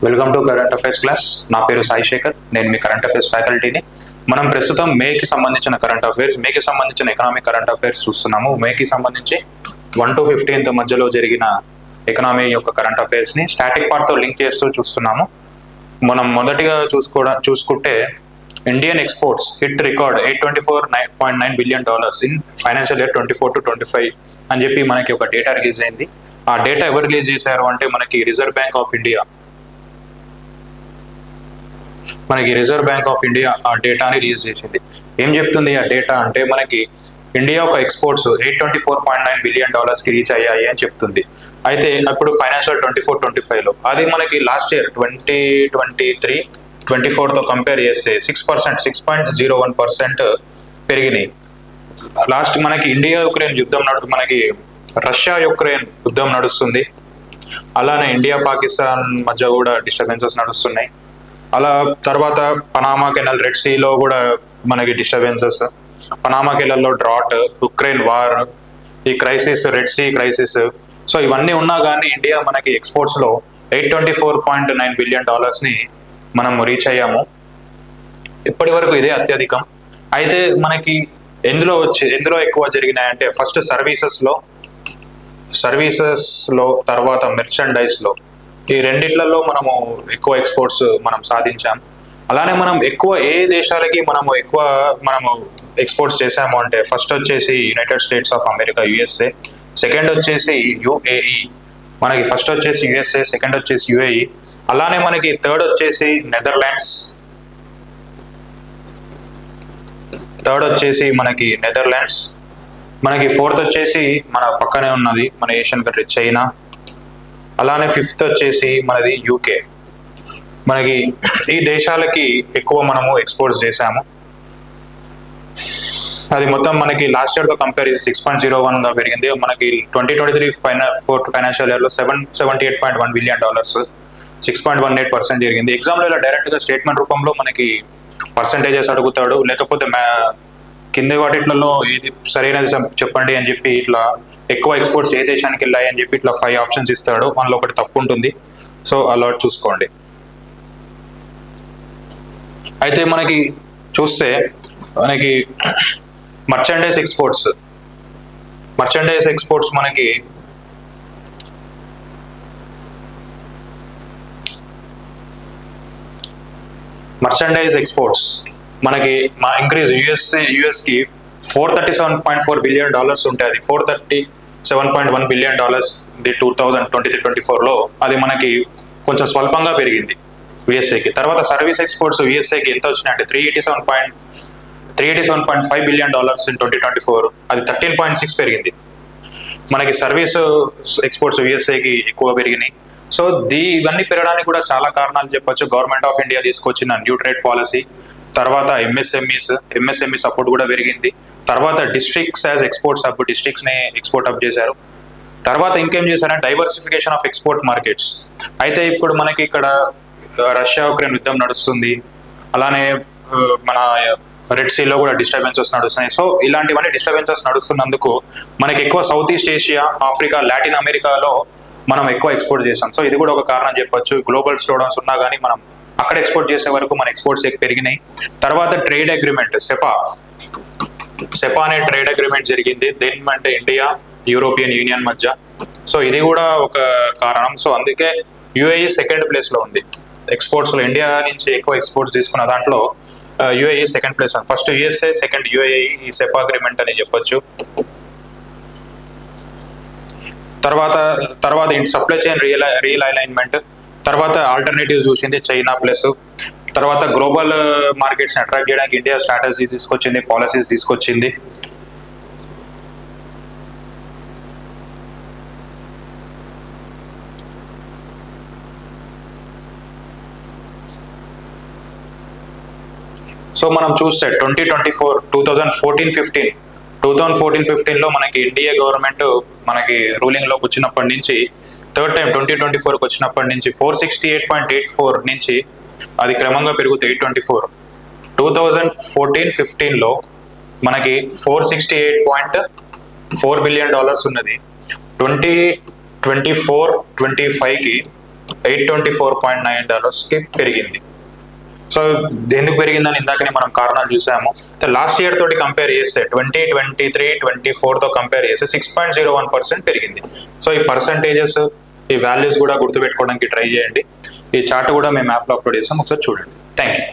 Welcome to current affairs class. నా పేరు సాయి శేఖర్. నేను మీ కరెంట్ అఫైర్స్ ఫ్యాకల్టీని. మనం ప్రస్తుతం మేకి సంబంధించిన కరెంట్ అఫైర్స్, మేకి సంబంధించిన ఎకనామిక్ కరెంట్ అఫైర్స్ చూస్తున్నాము. మేకి సంబంధించి 1 to 15 మధ్యలో జరిగిన ఎకనామీ యొక్క కరెంట్ అఫైర్స్ ని స్టాటిక్ పార్ట్ తో లింక్ చేస్తూ చూస్తున్నాము. మనం మొదటిగా చూసుకుంటే Indian exports hit record $824.9 billion in financial year 24 to 25 అని చెప్పి మనకి ఒక డేటా రిలీజ్ అయింది. ఆ డేటా ఎవరు రిలీజ్ చేశారు అంటే మనకి రిజర్వ్ బ్యాంక్ ఆఫ్ ఇండియా ఆ డేటాని రిలీజ్ చేసింది. ఏం చెప్తుంది ఆ డేటా అంటే మనకి ఇండియా ఒక ఎక్స్పోర్ట్స్ $824.9 billion కి రీచ్ అయ్యాయి అని చెప్తుంది. అయితే అప్పుడు ఫైనాన్షియల్ 24-25 లో అది మనకి లాస్ట్ ఇయర్ 2023-24 తో కంపేర్ చేస్తే 6.01% పెరిగినాయి. లాస్ట్ మనకి ఇండియా యుక్రెయిన్ యుద్ధం మనకి రష్యా యుక్రెయిన్ యుద్ధం నడుస్తుంది. అలానే ఇండియా పాకిస్తాన్ మధ్య కూడా డిస్టర్బెన్సెస్ నడుస్తున్నాయి. అలా తర్వాత పనామా కెనాల్, రెడ్ సీలో కూడా మనకి డిస్టర్బెన్సెస్, పనామా కెనాల్లో డ్రాట్, యుక్రెయిన్ వార్, ఈ crisis, Red Sea crisis. So ఇవన్నీ ఉన్నా కానీ ఇండియా మనకి ఎక్స్పోర్ట్స్ లో $824.9 billion ని మనం రీచ్ అయ్యాము. ఇప్పటి వరకు ఇదే అత్యధికం. అయితే మనకి ఎందులో ఎక్కువ జరిగినాయంటే ఫస్ట్ సర్వీసెస్ లో తర్వాత మెర్చండైజ్ లో, ఈ రెండిట్లలో మనము ఎక్కువ ఎక్స్పోర్ట్స్ మనం సాధించాం. అలానే మనం ఎక్కువ ఏ దేశాలకి మనము ఎక్స్పోర్ట్స్ చేసాము అంటే ఫస్ట్ వచ్చేసి United states of America USA, second వచ్చేసి UAE. మనకి ఫస్ట్ వచ్చేసి USA, సెకండ్ వచ్చేసి UAE. అలానే మనకి థర్డ్ వచ్చేసి నెదర్లాండ్స్, మనకి ఫోర్త్ వచ్చేసి మన పక్కనే ఉన్నది మన ఏషియన్ కంట్రీ చైనా. అలానే ఫిఫ్త్ వచ్చేసి మనది UK. మనకి ఈ దేశాలకి ఎక్కువ మనము ఎక్స్పోర్ట్స్ చేసాము. అది మొత్తం మనకి లాస్ట్ ఇయర్ తో కంపేర్ చేసి 6.01 గా పెరిగింది. మనకి 2023-24 ఫైనాన్షియల్ ఇయర్ లో $778.1 billion, 6.18% జరిగింది. ఎగ్జామ్ లో ఇలా డైరెక్ట్ గా స్టేట్మెంట్ రూపంలో మనకి పర్సంటేజెస్ అడుగుతాడు, లేకపోతే కింది వాటిట్లలో ఇది సరైనది చెప్పండి అని చెప్పి ఇట్లా ఎక్కువ ఎక్స్పోర్ట్స్ ఏ దేశానికి వెళ్ళాయి అని చెప్పి ఇట్లా 5 ఆప్షన్స్ ఇస్తాడు. మనలో ఒకటి తప్పు ఉంటుంది. సో అలా చూసుకోండి. అయితే మనకి చూస్తే మనకి మర్చెండైజ్ ఎక్స్పోర్ట్స్ మనకి ఇంక్రీజ్ యుఎస్ కి $437.4 billion ఉంటే అది $437.1 billion 2023-24 లో అది మనకి కొంచెం స్వల్పంగా పెరిగింది యుఎస్ఏకి. తర్వాత సర్వీస్ ఎక్స్పోర్ట్స్ యుఎస్ఏకి ఎంత వచ్చినాయి అంటే $387.5 billion in 2024, అది 13.6 పెరిగింది. మనకి సర్వీస్ ఎక్స్పోర్ట్స్ యుఎస్ఏకి ఎక్కువ పెరిగినాయి. సో ఇవన్నీ పెరగడానికి కూడా చాలా కారణాలు చెప్పొచ్చు. గవర్నమెంట్ ఆఫ్ ఇండియా తీసుకొచ్చిన న్యూ ట్రేడ్ పాలసీ, తర్వాత ఎంఎస్ఎంఈ సపోర్ట్ కూడా పెరిగింది. తర్వాత districts as exports hub, districts ని ఎక్స్పోర్ట్ హబ్ చేశారు. తర్వాత ఇంకేం చేశారంటే డైవర్సిఫికేషన్ ఆఫ్ ఎక్స్పోర్ట్ మార్కెట్స్. అయితే ఇప్పుడు మనకి ఇక్కడ రష్యా యుక్రెయిన్ యుద్ధం నడుస్తుంది. అలానే మన రెడ్ సీలో కూడా డిస్టర్బెన్సెస్ నడుస్తున్నాయి. సో ఇలాంటివన్నీ డిస్టర్బెన్సెస్ నడుస్తున్నందుకు మనకి ఎక్కువ south east Asia, Africa, Latin అమెరికాలో మనం ఎక్కువ ఎక్స్పోర్ట్ చేసాం. సో ఇది కూడా ఒక కారణం చెప్పొచ్చు. గ్లోబల్ స్లోడౌన్స్ ఉన్నా కానీ మనం అక్కడ ఎక్స్పోర్ట్ చేసే వరకు మన ఎక్స్పోర్ట్స్ పెరిగినాయి. తర్వాత ట్రేడ్ అగ్రిమెంట్ సెపా అనే ట్రేడ్ అగ్రిమెంట్ జరిగింది. దేనికంటే ఇండియా, యూరోపియన్ యూనియన్ మధ్య. సో ఇది కూడా ఒక కారణం. సో అందుకే UAE సెకండ్ ప్లేస్ లో ఉంది ఎక్స్పోర్ట్స్ లో. ఇండియా నుంచి ఎక్కువ ఎక్స్పోర్ట్స్ తీసుకున్న దాంట్లో UAE సెకండ్ ప్లేస్ ఉంది. ఫస్ట్ USA, సెకండ్ UAE ఈ సెపా అగ్రిమెంట్ అని చెప్పొచ్చు. తర్వాత సప్లై చైన్ రియల్ అలైన్మెంట్, తర్వాత ఆల్టర్నేటివ్స్ చూసింది చైనా ప్లస్. తర్వాత గ్లోబల్ మార్కెట్స్ అట్రాక్ట్ చేయడానికి ఇండియా స్ట్రాటజీస్ తీసుకొచ్చింది, పాలసీస్ తీసుకొచ్చింది. సో మనం చూస్తే 2014-15 లో మనకి ఇండియా గవర్నమెంట్ మనకి రూలింగ్ లోకి వచ్చినప్పటి నుంచి థర్డ్ టైం 2024కి వచ్చినప్పటి నుంచి 468.84 నుంచి అది క్రమంగా పెరుగుతూ 824. 2014-15 లో మనకి $468.4 billion ఉన్నది. 2024-25కి $824.9 పెరిగింది. సో ఎందుకు పెరిగిందని ఇందాకనే మనం కారణాలు చూసాము. లాస్ట్ ఇయర్ తోటి కంపేర్ చేస్తే 2023-24తో కంపేర్ చేస్తే 6.01% పెరిగింది. సో ఈ పర్సంటేజెస్, ఈ వాల్యూస్ కూడా గుర్తుపెట్టుకోవడానికి ట్రై చేయండి. ఈ చార్ట్ కూడా మేము యాప్లో అప్లోడ్ చేస్తాం, ఒకసారి చూడండి. Thank you.